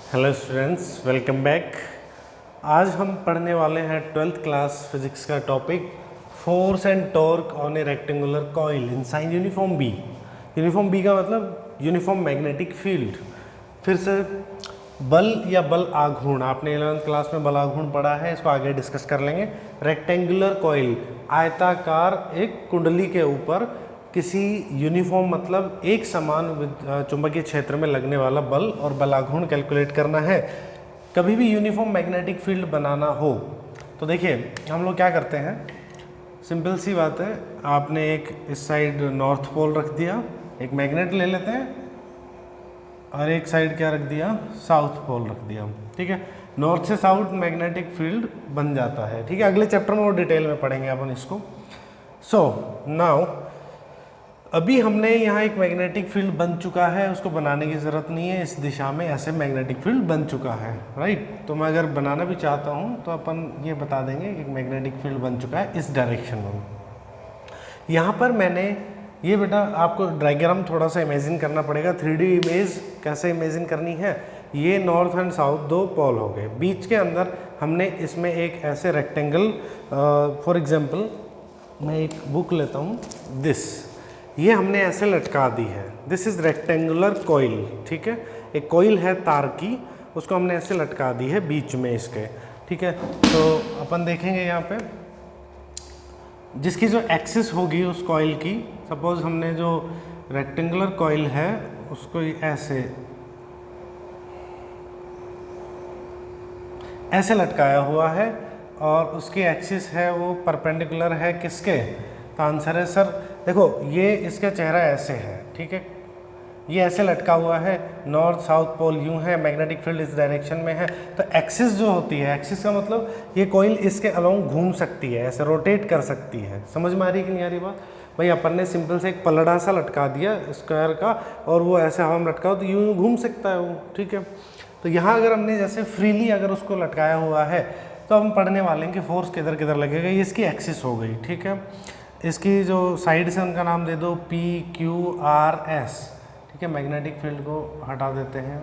Hello students, welcome back. आज हम पढ़ने वाले हैं 12th क्लास फिजिक्स का topic force and torque on a rectangular coil inside uniform B. Uniform B का मतलब यूनिफॉर्म मैग्नेटिक फील्ड। फिर से बल या बल आघूर्ण, आपने 11th क्लास में बल आघूर्ण पढ़ा है, इसको आगे डिस्कस कर लेंगे। रेक्टेंगुलर कॉइल, आयताकार एक कुंडली के ऊपर किसी यूनिफॉर्म मतलब एक समान चुंबकीय क्षेत्र में लगने वाला बल और बलाघूर्ण कैलकुलेट करना है। कभी भी यूनिफॉर्म मैग्नेटिक फील्ड बनाना हो तो देखिए हम लोग क्या करते हैं, सिंपल सी बात है। आपने एक इस साइड नॉर्थ पोल रख दिया, एक मैग्नेट ले लेते हैं, और एक साइड क्या रख दिया, साउथ पोल रख दिया। ठीक है, नॉर्थ से साउथ मैग्नेटिक फील्ड बन जाता है। ठीक है, अगले चैप्टर में और डिटेल में पढ़ेंगे अपन इसको। सो नाउ अभी हमने यहाँ एक मैग्नेटिक फील्ड बन चुका है, उसको बनाने की ज़रूरत नहीं है। इस दिशा में ऐसे मैग्नेटिक फील्ड बन चुका है, राइट। तो मैं अगर बनाना भी चाहता हूँ तो अपन ये बता देंगे कि एक मैग्नेटिक फील्ड बन चुका है इस डायरेक्शन में। यहाँ पर मैंने ये बेटा आपको डायग्राम थोड़ा सा इमेजिन करना पड़ेगा। 3D इमेज कैसे इमेजिन करनी है। ये नॉर्थ एंड साउथ दो पोल हो गए, बीच के अंदर हमने इसमें एक ऐसे रेक्टेंगल, फॉर एग्जाम्पल मैं एक बुक लेता हूँ, दिस, ये हमने ऐसे लटका दी है। This is rectangular coil. ठीक है, एक कॉइल है तार की, उसको हमने ऐसे लटका दी है बीच में इसके। ठीक है, तो अपन देखेंगे यहाँ पे जिसकी जो एक्सिस होगी उस कॉइल की, सपोज हमने जो रेक्टेंगुलर कॉइल है उसको ऐसे लटकाया हुआ है और उसकी एक्सिस है वो परपेंडिकुलर है किसके। तो आंसर है सर, देखो ये इसका चेहरा ऐसे है, ठीक है, ये ऐसे लटका हुआ है, नॉर्थ साउथ पोल यूं है, मैग्नेटिक फील्ड इस डायरेक्शन में है। तो एक्सिस जो होती है, एक्सिस का मतलब ये कॉइल इसके अलोंग घूम सकती है, ऐसे रोटेट कर सकती है। समझ में आ रही कि नहीं आ रही बात भाई। अपन ने सिंपल से एक पलड़ा सा लटका दिया स्क्वायर का, और वो ऐसे हवा में लटका हो तो यूं घूम सकता है वो। ठीक है, तो यहाँ अगर हमने जैसे फ्रीली अगर उसको लटकाया हुआ है तो हम पढ़ने वाले हैं कि फोर्स किधर किधर लगेगा। ये इसकी एक्सिस हो गई। ठीक है, इसकी जो साइड से उनका नाम दे दो PQRS। ठीक है, मैग्नेटिक फील्ड को हटा देते हैं,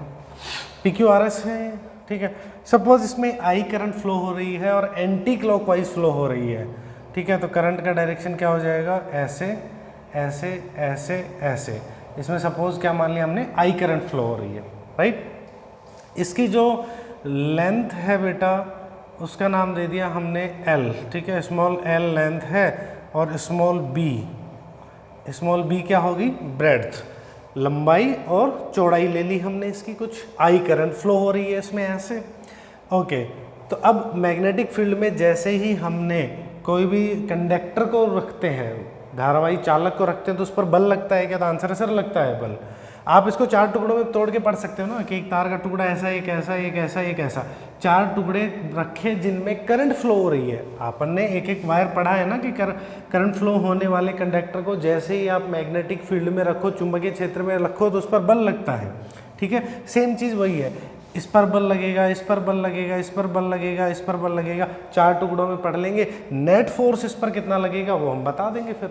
PQRS है। ठीक है, सपोज इसमें आई करंट फ्लो हो रही है और एंटी क्लॉकवाइज फ्लो हो रही है। ठीक है, तो करंट का डायरेक्शन क्या हो जाएगा, ऐसे ऐसे ऐसे ऐसे। इसमें सपोज क्या मान लिया हमने, आई करंट फ्लो हो रही है, राइट। इसकी जो लेंथ है बेटा उसका नाम दे दिया हमने L। ठीक है, स्मॉल l लेंथ है और स्मॉल b क्या होगी, ब्रेड्थ, लंबाई और चौड़ाई ले ली हमने इसकी कुछ। आई करंट फ्लो हो रही है इसमें ऐसे। ओके, तो अब मैग्नेटिक फील्ड में जैसे ही हमने कोई भी कंडक्टर को रखते हैं, धारावाही चालक को रखते हैं, तो उस पर बल लगता है क्या। तो आंसर है सर, लगता है बल। आप इसको 4 टुकड़ों में तोड़ के पढ़ सकते हो ना, कि एक तार का टुकड़ा ऐसा, एक ऐसा, एक ऐसा, एक ऐसा, 4 टुकड़े रखे जिनमें करंट फ्लो हो रही है। आपन ने एक एक वायर पढ़ा है ना कि करंट फ्लो होने वाले कंडक्टर को जैसे ही आप मैग्नेटिक फील्ड में रखो, चुंबकीय क्षेत्र में रखो, तो उस पर बल लगता है। ठीक है, सेम चीज़ वही है, इस पर बल लगेगा, इस पर बल लगेगा, इस पर बल लगेगा, इस पर बल लगेगा। 4 टुकड़ों में पढ़ लेंगे, नेट फोर्स इस पर कितना लगेगा वो हम बता देंगे। फिर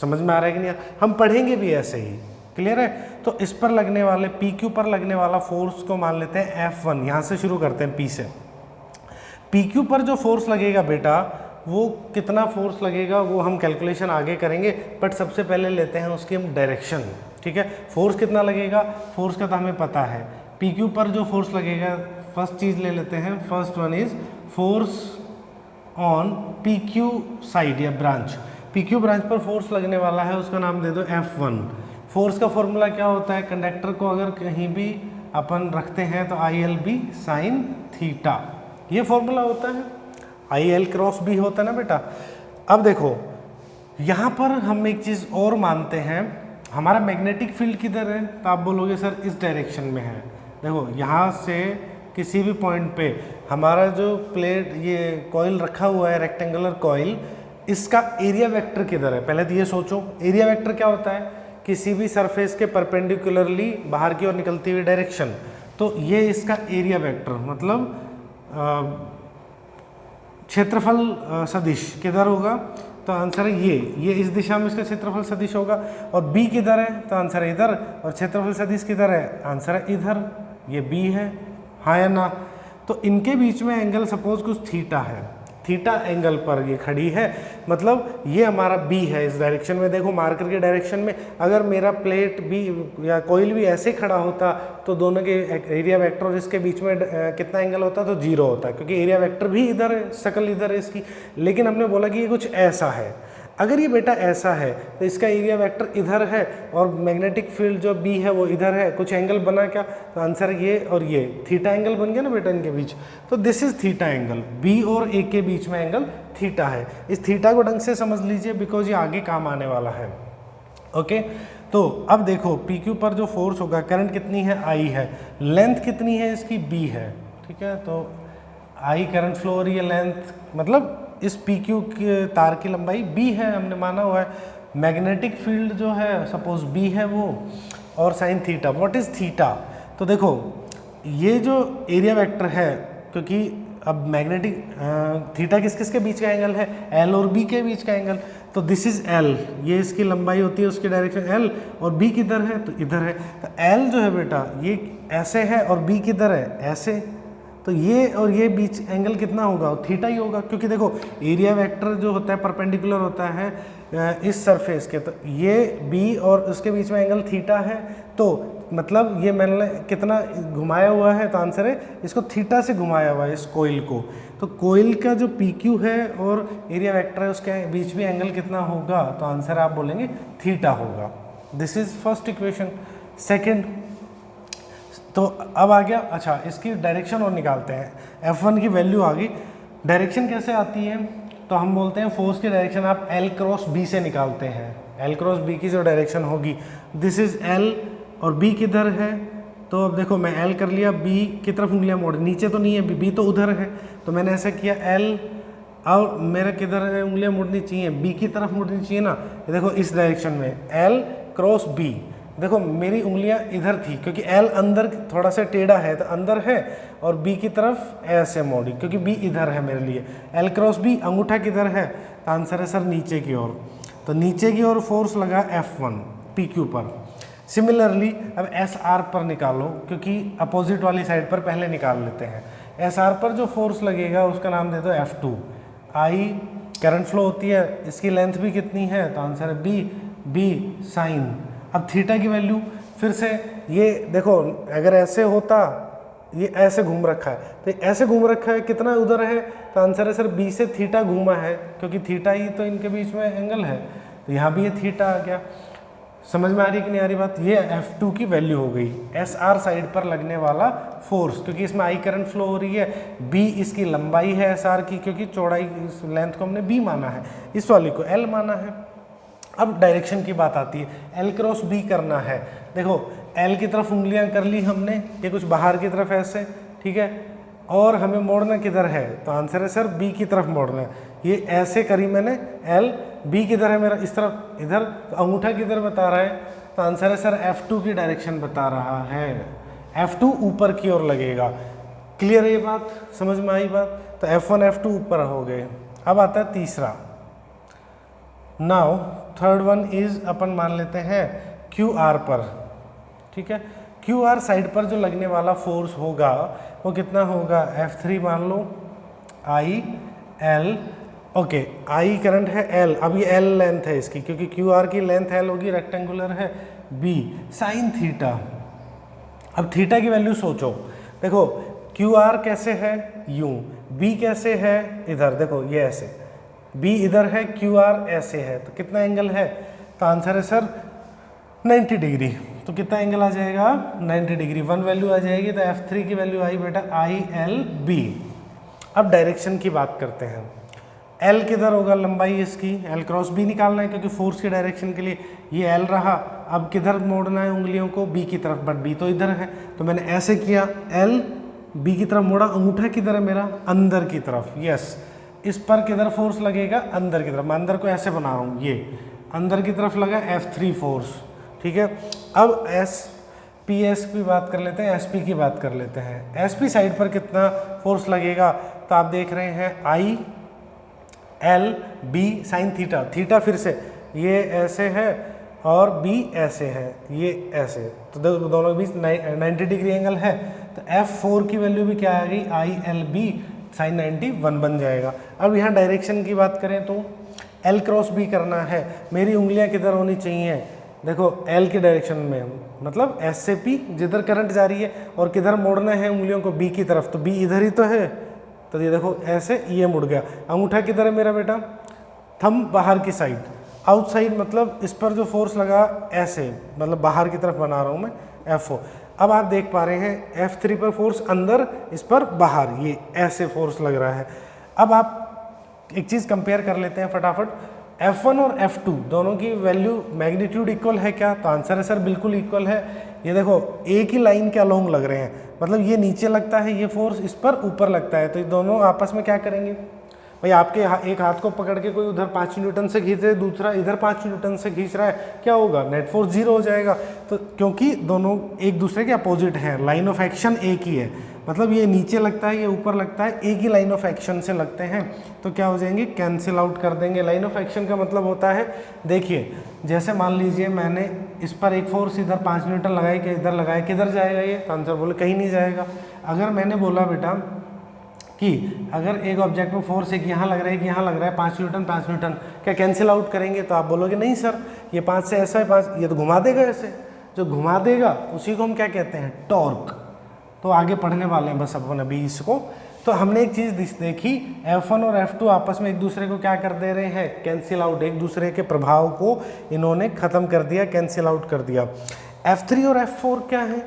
समझ में आ रहा है कि नहीं, हम पढ़ेंगे भी ऐसे ही। क्लियर है, तो इस पर लगने वाले PQ पर लगने वाला फोर्स को मान लेते हैं F1। यहाँ से शुरू करते हैं P से। PQ पर जो फोर्स लगेगा बेटा, वो कितना फोर्स लगेगा वो हम कैलकुलेशन आगे करेंगे, बट सबसे पहले लेते हैं उसकी हम डायरेक्शन। ठीक है, फोर्स कितना लगेगा, फोर्स का तो हमें पता है। PQ पर जो फोर्स लगेगा, फर्स्ट चीज़ ले लेते हैं, first one is force on PQ side या ब्रांच। PQ ब्रांच पर फोर्स लगने वाला है, उसका नाम दे दो F1। फोर्स का फॉर्मूला क्या होता है, कंडक्टर को अगर कहीं भी अपन रखते हैं तो ILB साइन थीटा, ये फॉर्मूला होता है। IL क्रॉस B होता है ना बेटा। अब देखो यहाँ पर हम एक चीज़ और मानते हैं, हमारा मैग्नेटिक फील्ड किधर है, तो आप बोलोगे सर इस डायरेक्शन में है। देखो यहाँ से किसी भी पॉइंट पे हमारा जो प्लेट, ये कॉइल रखा हुआ है, रेक्टेंगुलर कॉइल, इसका एरिया वेक्टर किधर है। पहले तो ये सोचो, एरिया वेक्टर क्या होता है, किसी भी सरफेस के परपेंडिकुलरली बाहर की ओर निकलती हुई डायरेक्शन। तो ये इसका एरिया वेक्टर मतलब क्षेत्रफल सदिश किधर होगा, तो आंसर है ये इस दिशा में इसका क्षेत्रफल सदिश होगा। और B किधर है, तो आंसर है इधर। और क्षेत्रफल सदिश किधर है, आंसर है इधर, ये B है। हाँ या ना? तो इनके बीच में एंगल सपोज कुछ थीटा है, थीटा एंगल पर ये खड़ी है, मतलब ये हमारा बी है इस डायरेक्शन में। देखो मार्कर के डायरेक्शन में अगर मेरा प्लेट बी या कोयल भी ऐसे खड़ा होता तो दोनों के एरिया वेक्टर और इसके बीच में कितना एंगल होता? तो 0 होता, क्योंकि एरिया वेक्टर भी इधर है, शक्ल इधर है इसकी। लेकिन हमने बोला कि ये कुछ ऐसा है। अगर ये बेटा ऐसा है तो इसका एरिया वेक्टर इधर है और मैग्नेटिक फील्ड जो बी है वो इधर है, कुछ एंगल बना क्या? तो आंसर ये और ये थीटा एंगल बन गया ना बेटा इनके बीच। तो this is theta angle, B और ए के बीच में एंगल थीटा है। इस थीटा को ढंग से समझ लीजिए बिकॉज ये आगे काम आने वाला है। ओके, तो अब देखो पी क्यू पर जो फोर्स होगा, करंट कितनी है? आई है, लेंथ कितनी है इसकी? बी है, ठीक है। तो आई करंट फ्लो हो रही है, लेंथ मतलब इस पी क्यू के तार की लंबाई बी है, हमने माना हुआ है। मैग्नेटिक फील्ड जो है सपोज बी है वो, और sine theta. What is theta? तो देखो ये जो एरिया वेक्टर है, क्योंकि अब मैग्नेटिक थीटा किस किस के बीच का एंगल है? एल और बी के बीच का एंगल। तो दिस इज एल, ये इसकी लंबाई होती है, उसकी डायरेक्शन एल, और बी किधर है? तो इधर है। तो एल जो है बेटा ये ऐसे है और बी किधर है? ऐसे। तो ये और ये बीच एंगल कितना होगा? थीटा ही होगा, क्योंकि देखो एरिया वेक्टर जो होता है परपेंडिकुलर होता है इस सरफेस के। तो ये बी और उसके बीच में एंगल थीटा है, तो मतलब ये मैंने कितना घुमाया हुआ है? तो आंसर है इसको थीटा से घुमाया हुआ है इस कोयल को। तो कोयल का जो पी क्यू है और एरिया वेक्टर है उसके बीच में एंगल कितना होगा? तो आंसर आप बोलेंगे थीटा होगा। This is first equation. Second, तो अब आ गया, अच्छा इसकी डायरेक्शन और निकालते हैं। F1 की वैल्यू आ गई। डायरेक्शन कैसे आती है? तो हम बोलते हैं फोर्स की डायरेक्शन आप L क्रॉस B से निकालते हैं। L क्रॉस B की जो डायरेक्शन होगी, दिस इज L और B किधर है? तो अब देखो मैं L कर लिया, B की तरफ उंगलियां मोड़, नीचे तो नहीं है, B तो उधर है, तो मैंने ऐसा किया L, और मेरा किधर है? उंगलियां मुड़नी चाहिए, B की तरफ मुड़नी चाहिए ना। देखो इस डायरेक्शन में L क्रॉस B, देखो मेरी उंगलियां इधर थी क्योंकि L अंदर थोड़ा सा टेढ़ा है तो अंदर है, और B की तरफ ऐसे मोड़ी क्योंकि B इधर है मेरे लिए। L क्रॉस B, अंगूठा किधर है? तो आंसर है सर नीचे की ओर। तो नीचे की ओर फोर्स लगा F1 PQ पर। सिमिलरली अब SR पर निकालो, क्योंकि अपोजिट वाली साइड पर पहले निकाल लेते हैं। SR पर जो फोर्स लगेगा उसका नाम दे दो F2। I करंट फ्लो होती है, इसकी लेंथ भी कितनी है? तो आंसर है B साइन। अब थीटा की वैल्यू फिर से, ये देखो अगर ऐसे होता, ये ऐसे घूम रखा है, तो ऐसे घूम रखा है, कितना उधर है? तो आंसर है सर B से थीटा घूमा है, क्योंकि थीटा ही तो इनके बीच में एंगल है, तो यहाँ भी ये थीटा आ गया। समझ में आ रही कि नहीं आ रही बात? ये F2 की वैल्यू हो गई, SR साइड पर लगने वाला फोर्स, क्योंकि इसमें आई करंट फ्लो हो रही है। B इसकी लंबाई है SR की, क्योंकि चौड़ाई इस लेंथ को हमने B माना है, इस वाली को L माना है। अब डायरेक्शन की बात आती है, L क्रॉस B करना है। देखो L की तरफ उंगलियां कर ली हमने, ये कुछ बाहर की तरफ ऐसे, ठीक है, और हमें मोड़ना किधर है? तो आंसर है सर B की तरफ मोड़ना है। ये ऐसे करी मैंने, L, B किधर है मेरा? इस तरफ, इधर। तो अंगूठा किधर बता रहा है? तो आंसर है सर F2 की डायरेक्शन बता रहा है। F2 ऊपर की ओर लगेगा। क्लियर है ये बात? समझ में आई बात? तो F1 F2 ऊपर हो गए। अब आता है तीसरा। नाउ थर्ड वन इज अपन मान लेते हैं QR पर, ठीक है। QR साइड पर जो लगने वाला फोर्स होगा वो कितना होगा? F3 मान लो, I L, okay, I current है L, अब ये L लेंथ है इसकी, क्योंकि QR की लेंथ L होगी, रेक्टेंगुलर है B, साइन थीटा। अब थीटा की वैल्यू सोचो, देखो QR कैसे है? यूं, B कैसे है? इधर, देखो ये ऐसे, B इधर है, QR ऐसे है, तो कितना एंगल है? तो आंसर है सर 90 डिग्री। तो कितना एंगल आ जाएगा? 90 डिग्री। वन वैल्यू आ जाएगी, तो F3 की वैल्यू आई बेटा ILB। अब डायरेक्शन की बात करते हैं। L किधर होगा? लंबाई इसकी, L क्रॉस B निकालना है, क्योंकि फोर्स की डायरेक्शन के लिए ये L रहा। अब किधर मोड़ना है उंगलियों को? B की तरफ, बट B तो इधर है, तो मैंने ऐसे किया, L B की तरफ मोड़ा, अंगूठा किधर है मेरा? अंदर की तरफ, यस। इस पर किधर फोर्स लगेगा? अंदर की तरफ। मैं अंदर को ऐसे बना रहा हूँ, ये अंदर की तरफ लगा F3 फोर्स, ठीक है। अब PS की बात कर लेते हैं, SP की बात कर लेते हैं। SP साइड पर कितना फोर्स लगेगा? तो आप देख रहे हैं I L B sine theta, theta फिर से ये ऐसे है और B ऐसे है, ये ऐसे, तो दोनों के बीच 90 डिग्री एंगल है। तो F4 की वैल्यू भी क्या आ गई, ILB sin 91 बन जाएगा। अब यहाँ डायरेक्शन की बात करें तो L क्रॉस B करना है, मेरी उंगलियाँ किधर होनी चाहिए, देखो L की डायरेक्शन में, मतलब S से P जिधर करंट जा रही है, और किधर मोड़ना है उंगलियों को, B की तरफ, तो B इधर ही तो है, तो ये देखो ऐसे ये मुड़ गया। अंगूठा किधर है मेरा बेटा, थंब बाहर की साइड, आउटसाइड मतलब इस पर जो फोर्स लगा ऐसे, मतलब बाहर की तरफ बना रहा हूँ मैं F4। अब आप देख पा रहे हैं F3 पर फोर्स अंदर, इस पर बाहर, ये ऐसे फोर्स लग रहा है। अब आप एक चीज़ कंपेयर कर लेते हैं फटाफट, F1 और F2 दोनों की वैल्यू मैग्नीट्यूड इक्वल है क्या, तो आंसर है सर बिल्कुल इक्वल है। ये देखो एक ही लाइन के अलोंग लग रहे हैं, मतलब ये नीचे लगता है, ये फोर्स इस पर ऊपर लगता है, तो ये दोनों आपस में क्या करेंगे भाई, आपके एक हाथ को पकड़ के कोई उधर 5 न्यूटन से खींच रहे, दूसरा इधर 5 न्यूटन से खींच रहा है, क्या होगा, नेट फोर्स 0 हो जाएगा। तो क्योंकि दोनों एक दूसरे के अपोजिट हैं, लाइन ऑफ एक्शन एक ही है, मतलब ये नीचे लगता है, ये ऊपर लगता है, एक ही लाइन ऑफ एक्शन से लगते हैं, तो क्या हो जाएंगे, कैंसिल आउट कर देंगे। लाइन ऑफ एक्शन का मतलब होता है, देखिए जैसे मान लीजिए मैंने इस पर एक फोर्स इधर 5 न्यूटन लगाई कि इधर लगाए, किधर जाएगा ये, तो आंसर बोले कहीं नहीं जाएगा। अगर मैंने बोला बेटा कि अगर एक ऑब्जेक्ट में फोर्स एक यहाँ लग रहा है, एक यहाँ लग रहा है, 5 न्यूटन 5 न्यूटन, क्या कैंसिल आउट करेंगे, तो आप बोलोगे नहीं सर, ये 5 से ऐसा है 5, ये तो घुमा देगा ऐसे, जो घुमा देगा उसी को हम क्या कहते हैं, टॉर्क। तो आगे पढ़ने वाले हैं बस अपन अभी इसको। तो हमने एक चीज़ देखी, F1 और F2 आपस में एक दूसरे को क्या कर दे रहे हैं, कैंसिल आउट, एक दूसरे के प्रभाव को इन्होंने ख़त्म कर दिया, कैंसिल आउट कर दिया। F3 और F4 क्या है,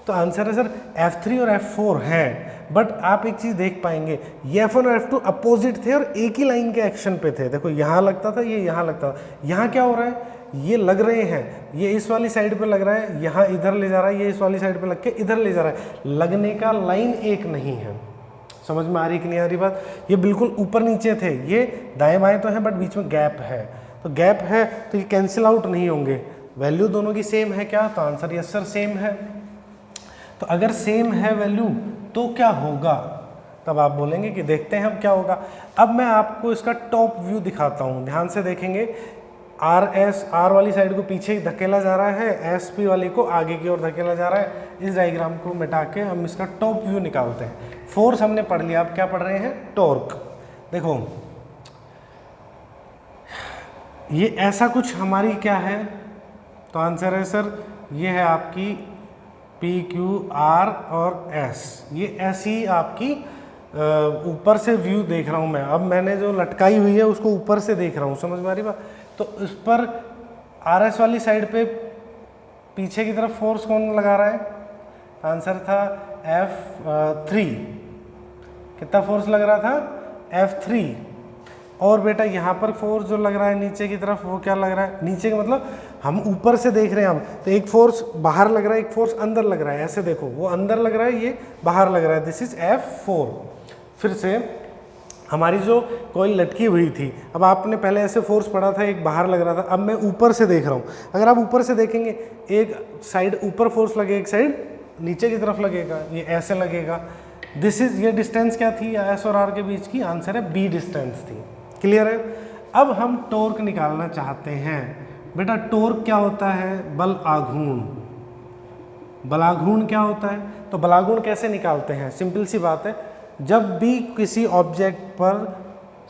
तो आंसर है सर F3 और F4 हैं, बट आप एक चीज़ देख पाएंगे, ये F1 और F2 अपोजिट थे और एक ही लाइन के एक्शन पे थे। देखो यहाँ लगता था, ये यहाँ लगता था, यहाँ क्या हो रहा है, ये लग रहे हैं, ये इस वाली साइड पे लग रहा है, यहाँ इधर ले जा रहा है, ये इस वाली साइड पे लग के इधर ले जा रहा है, लगने का लाइन एक नहीं है। समझ में आ रही कि नहीं आ रही बात, ये बिल्कुल ऊपर नीचे थे, ये दाएं बाएं तो है बट बीच में गैप है, तो गैप है तो ये कैंसिल आउट नहीं होंगे। वैल्यू दोनों की सेम है क्या, तो आंसर यस सर सेम है। तो अगर सेम है वैल्यू तो क्या होगा, तब आप बोलेंगे कि देखते हैं हम क्या होगा। अब मैं आपको इसका टॉप व्यू दिखाता हूँ, ध्यान से देखेंगे। आर वाली साइड को पीछे धकेला जा रहा है, SP वाली को आगे की ओर धकेला जा रहा है। इस डायग्राम को मिटा के हम इसका टॉप व्यू निकालते हैं। फोर्स हमने पढ़ लिया, अब क्या पढ़ रहे हैं, टॉर्क। देखो ये ऐसा कुछ हमारी क्या है, तो आंसर है सर ये है आपकी PQR और S। ये ऐसी आपकी ऊपर से व्यू देख रहा हूँ मैं, अब मैंने जो लटकाई हुई है उसको ऊपर से देख रहा हूँ, समझ में आ रही बात। तो इस पर RS वाली साइड पे पीछे की तरफ फोर्स कौन लगा रहा है, आंसर था F3। कितना फोर्स लग रहा था, F3। और बेटा यहाँ पर फोर्स जो लग रहा है नीचे की तरफ, वो क्या लग रहा है, नीचे का मतलब हम ऊपर से देख रहे हैं हम, तो एक फोर्स बाहर लग रहा है, एक फोर्स अंदर लग रहा है, ऐसे देखो, वो अंदर लग रहा है, ये बाहर लग रहा है, दिस इज F4। फिर से हमारी जो कॉइल लटकी हुई थी, अब आपने पहले ऐसे फोर्स पड़ा था, एक बाहर लग रहा था, अब मैं ऊपर से देख रहा हूँ। अगर आप ऊपर से देखेंगे, एक साइड ऊपर फोर्स लगेगा, एक साइड नीचे की तरफ लगेगा, ये ऐसे लगेगा। दिस इज, ये डिस्टेंस क्या थी S और R के बीच की, आंसर है B डिस्टेंस थी। क्लियर है। अब हम टॉर्क निकालना चाहते हैं। बेटा टॉर्क क्या होता है, बल आघूर्ण। बलाघूर्ण क्या होता है, तो बलाघूर्ण कैसे निकालते हैं, सिंपल सी बात है, जब भी किसी ऑब्जेक्ट पर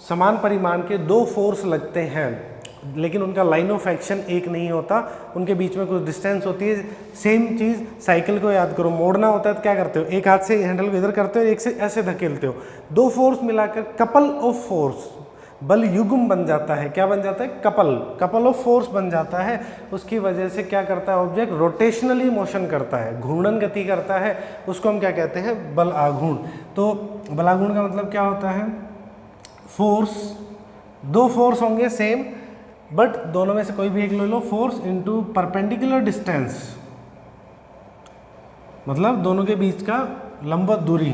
समान परिमाण के दो फोर्स लगते हैं लेकिन उनका लाइन ऑफ एक्शन एक नहीं होता, उनके बीच में कुछ डिस्टेंस होती है। सेम चीज़ साइकिल को याद करो, मोड़ना होता है तो क्या करते हो, एक हाथ से हैंडल को इधर करते हो, एक से ऐसे धकेलते हो, दो फोर्स मिलाकर कपल ऑफ फोर्स, बल युग्म बन जाता है। क्या बन जाता है, कपल ऑफ फोर्स बन जाता है। उसकी वजह से क्या करता है ऑब्जेक्ट, रोटेशनली मोशन करता है, घूर्णन गति करता है, उसको हम क्या कहते हैं, बल आघूर्ण। तो बलाघूर्ण का मतलब क्या होता है, फोर्स, दो फोर्स होंगे सेम बट दोनों में से कोई भी एक ले लो, फोर्स इनटू परपेंडिकुलर डिस्टेंस, मतलब दोनों के बीच का लंबवत दूरी,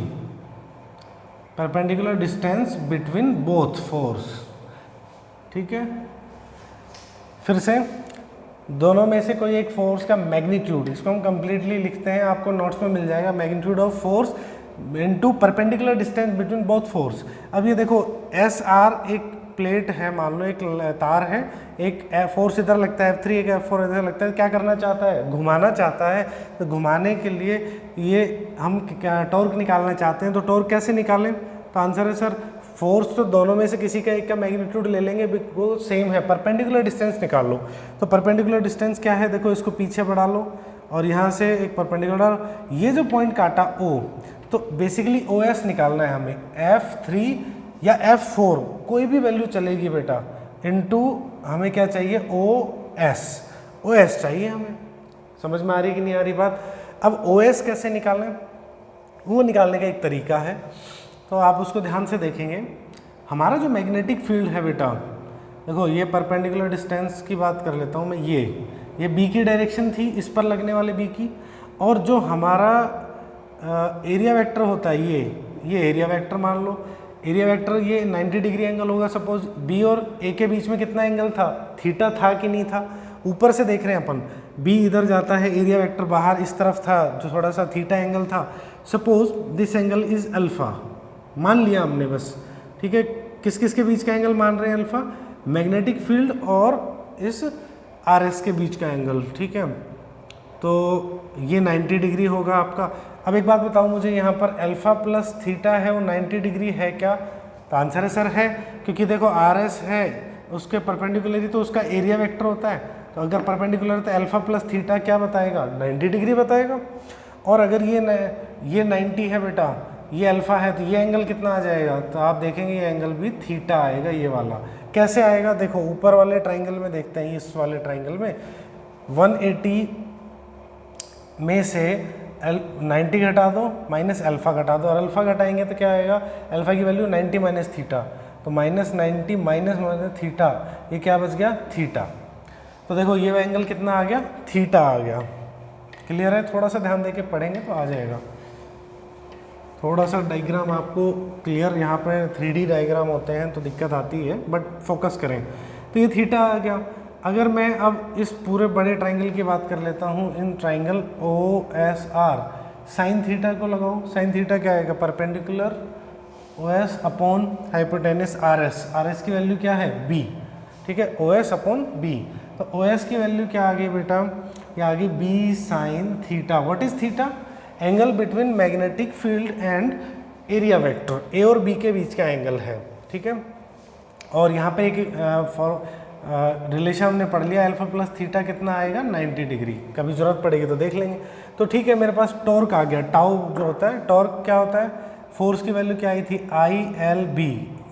perpendicular distance between both force. ठीक है, फिर से दोनों में से कोई एक फोर्स का मैग्नीट्यूड, इसको हम कंप्लीटली लिखते हैं, आपको नोट्स में मिल जाएगा, magnitude of force into perpendicular distance between both force. अब ये देखो एस आर एक प्लेट है, मान लो एक तार है, एक F4 इधर लगता है, F3 एक F4 इधर लगता है, क्या करना चाहता है, घुमाना चाहता है। तो घुमाने के लिए ये हम क्या टॉर्क निकालना चाहते हैं, तो टॉर्क कैसे निकालें? तो आंसर है सर फोर्स तो दोनों में से किसी का एक का मैग्नीट्यूड ले लेंगे, वो सेम है, परपेंडिकुलर डिस्टेंस निकाल लो। तो परपेंडिकुलर डिस्टेंस क्या है, देखो इसको पीछे बढ़ा लो और यहाँ से एक परपेंडिकुलर, ये जो पॉइंट काटा O, तो बेसिकली OS निकालना है हमें, F3 या F4 कोई भी वैल्यू चलेगी बेटा, इनटू हमें क्या चाहिए, OS चाहिए हमें। समझ में आ रही कि नहीं आ रही बात? अब OS कैसे निकालें, वो निकालने का एक तरीका है, तो आप उसको ध्यान से देखेंगे। हमारा जो मैग्नेटिक फील्ड है बेटा, देखो ये परपेंडिकुलर डिस्टेंस की बात कर लेता हूँ मैं, ये B की डायरेक्शन थी, इस पर लगने वाले B की, और जो हमारा एरिया वेक्टर होता है ये एरिया वेक्टर मान लो, एरिया वेक्टर ये 90 डिग्री एंगल होगा। सपोज B और A के बीच में कितना एंगल था, थीटा था कि नहीं था? ऊपर से देख रहे हैं अपन, B इधर जाता है, एरिया वेक्टर बाहर इस तरफ था, जो थोड़ा सा थीटा एंगल था। Suppose this angle is alpha, मान लिया हमने बस, ठीक है। किस किस के बीच का एंगल मान रहे हैं अल्फा? मैग्नेटिक फील्ड और इस RS के बीच का एंगल, ठीक है। तो ये 90 डिग्री होगा आपका। अब एक बात बताओ मुझे, यहाँ पर अल्फा प्लस थीटा है, वो 90 डिग्री है क्या? तो आंसर है सर है, क्योंकि देखो RS है उसके परपेंडिकुलर, तो उसका एरिया वेक्टर होता है, तो अगर परपेंडिकुलर तो अल्फा प्लस थीटा क्या बताएगा, 90 डिग्री बताएगा। और अगर ये 90 है बेटा, ये अल्फा है, तो ये एंगल कितना आ जाएगा? तो आप देखेंगे ये एंगल भी थीटा आएगा, ये वाला। कैसे आएगा? देखो ऊपर वाले ट्राइंगल में देखते हैं, इस वाले ट्राइंगल में 180 में से 90 घटा दो, माइनस अल्फा घटा दो, और अल्फा घटाएंगे तो क्या आएगा, अल्फा की वैल्यू 90 माइनस थीटा, तो माइनस 90 माइनस थीटा, ये क्या बच गया, थीटा। तो देखो ये एंगल कितना आ गया, थीटा आ गया। क्लियर है? थोड़ा सा ध्यान देके पढ़ेंगे तो आ जाएगा। थोड़ा सा डायग्राम आपको क्लियर, यहाँ पे 3D डायग्राम होते हैं तो दिक्कत आती है, बट फोकस करें। तो ये थीटा आ गया। अगर मैं अब इस पूरे बड़े ट्राइंगल की बात कर लेता हूँ, in triangle OSR, sine theta को लगाओ। साइन थीटा क्या आएगा, perpendicular OS upon hypotenuse RS, RS की वैल्यू क्या है, B, ठीक है, OS अपॉन B। तो OS की वैल्यू क्या आ गई बेटा, ये आ गई B sine theta. What is theta? Angle between magnetic field and area vector, A और B के बीच का एंगल है, ठीक है। और यहाँ पे एक रिलेशन हमने पढ़ लिया, अल्फा प्लस थीटा कितना आएगा, 90 डिग्री। कभी जरूरत पड़ेगी तो देख लेंगे। तो ठीक है, मेरे पास टॉर्क आ गया, टाउ जो होता है, टॉर्क क्या होता है, फोर्स की वैल्यू क्या आई थी, ILB।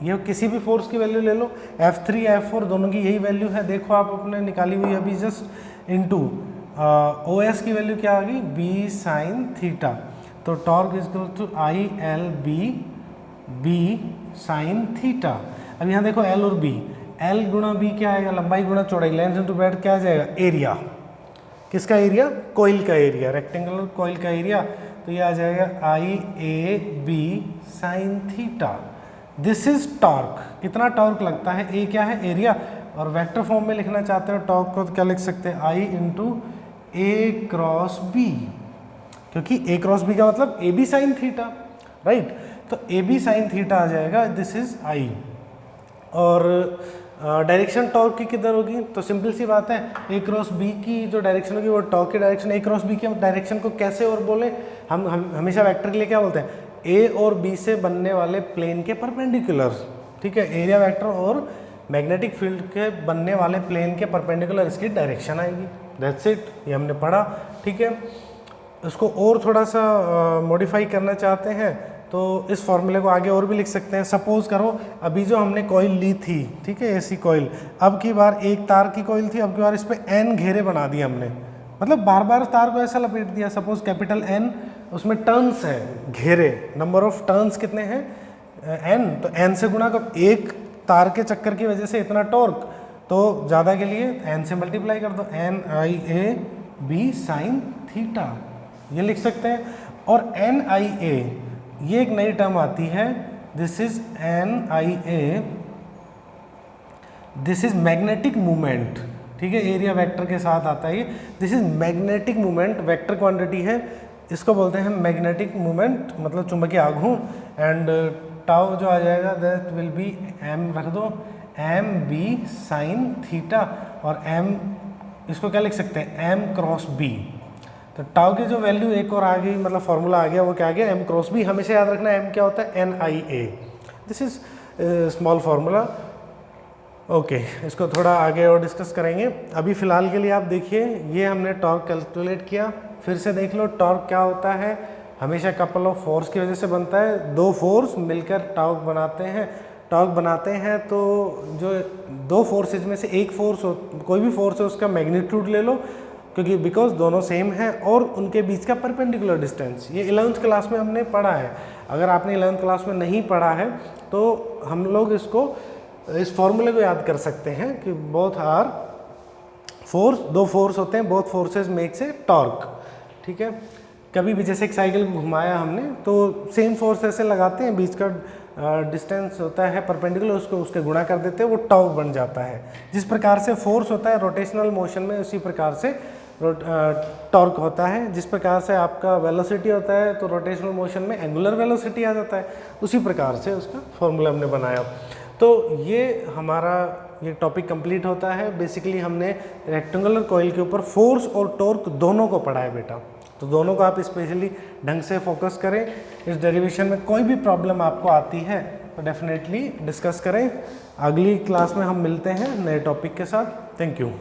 ये किसी भी फोर्स की वैल्यू ले लो, F3 F4 दोनों की यही वैल्यू है, देखो आप अपने निकाली हुई अभी जस्ट, इनटू OS की वैल्यू क्या आ गई, B साइन थीटा। तो torque is equal to ILB B sine theta. अब यहाँ देखो L और B, L गुणा B क्या आएगा, लंबाई गुणा चौड़ाई, लेंथ इनटू ब्रेड्थ क्या आ जाएगा, एरिया। किसका एरिया, कोइल का एरिया, रेक्टेंगुलर कोइल का एरिया। तो ये आ जाएगा IAB sine theta. This is torque, इतना टॉर्क लगता है। A क्या है, एरिया, और वेक्टर फॉर्म में लिखना चाहते हो टॉर्क को तो क्या लिख सकते हैं, I into A cross B, क्योंकि A क्रॉस B का मतलब AB साइन थीटा, राइट। तो AB साइन थीटा आ जाएगा, दिस इज I। और डायरेक्शन टॉर्क की किधर होगी, तो सिंपल सी बात है, A क्रॉस B की जो डायरेक्शन होगी वो टॉर्क की डायरेक्शन, A क्रॉस B की डायरेक्शन को कैसे और बोले, हम हमेशा वेक्टर के लिए क्या बोलते हैं, A और B से बनने वाले प्लेन के परपेंडिकुलर, ठीक है। एरिया वेक्टर और मैग्नेटिक फील्ड के बनने वाले प्लेन के परपेंडिकुलर इसकी डायरेक्शन आएगी। दैट्स इट, ये हमने पढ़ा, ठीक है। इसको और थोड़ा सा मॉडिफाई करना चाहते हैं तो इस फॉर्मूले को आगे और भी लिख सकते हैं। सपोज करो अभी जो हमने कॉइल ली थी, ठीक है, ऐसी कॉइल, अब की बार एक तार की कॉइल थी, अब की बार इस पर N घेरे बना दिए हमने, मतलब बार बार तार को ऐसा लपेट दिया। सपोज कैपिटल N, उसमें टर्न्स है, घेरे, नंबर ऑफ टर्न्स कितने हैं, N, तो N से गुणा कर, एक तार के चक्कर की वजह से इतना टॉर्क, तो ज़्यादा के लिए N से मल्टीप्लाई कर दो, NIAB साइन थीटा, ये लिख सकते हैं। और NIA, ये एक नई टर्म आती है, this is NIA, this is magnetic movement, ठीक है, एरिया वेक्टर के साथ आता है ये। This is magnetic movement, vector quantity है, इसको बोलते हैं मैग्नेटिक मूवमेंट, मतलब चुंबकीय आघूर्ण। एंड टाउ जो आ जाएगा दैट विल बी M रख दो, एम बी साइन थीटा और एम, इसको क्या लिख सकते हैं, एम क्रॉस बी। तो टाउ की जो वैल्यू एक और आ गई, मतलब फॉर्मूला आ गया, वो क्या आ गया, एम क्रॉस बी। हमेशा याद रखना एम क्या होता है, N I A. This is small formula. Okay, इसको थोड़ा आगे और डिस्कस करेंगे। अभी फ़िलहाल के लिए आप देखिए, ये हमने टॉर्क कैलकुलेट किया। फिर से देख लो, टॉर्क क्या होता है, हमेशा कपल ऑफ फोर्स की वजह से बनता है। दो फोर्स मिलकर टॉर्क बनाते हैं। टॉर्क बनाते हैं तो जो दो फोर्सेज में से एक फोर्स हो, कोई भी फोर्स है, उसका मैग्नीट्यूड ले लो, क्योंकि बिकॉज दोनों सेम हैं, और उनके बीच का परपेंडिकुलर डिस्टेंस। ये 11th क्लास में हमने पढ़ा है। अगर आपने 11th क्लास में नहीं पढ़ा है तो हम लोग इसको, इस फॉर्मूले को याद कर सकते हैं कि बोथ आर फोर्स, दो फोर्स होते हैं, both forces makes a torque. ठीक है, कभी भी जैसे एक साइकिल को घुमाया हमने तो सेम फोर्स ऐसे लगाते हैं, बीच का डिस्टेंस होता है परपेंडिकुलर, उसको उसके गुणा कर देते हैं, वो टॉर्क बन जाता है। जिस प्रकार से फोर्स होता है रोटेशनल मोशन में, उसी प्रकार से टॉर्क होता है। जिस प्रकार से आपका वेलोसिटी होता है तो रोटेशनल मोशन में एंगुलर वेलोसिटी आ जाता है, उसी प्रकार से उसका फॉर्मूला हमने बनाया। तो ये हमारा ये टॉपिक कंप्लीट होता है। बेसिकली हमने रेक्टेंगुलर कॉइल के ऊपर फोर्स और टॉर्क दोनों को पढ़ा है बेटा, तो दोनों को आप स्पेशली ढंग से फोकस करें। इस डेरिवेशन में कोई भी प्रॉब्लम आपको आती है तो डेफिनेटली डिस्कस करें। अगली क्लास में हम मिलते हैं नए टॉपिक के साथ। Thank you.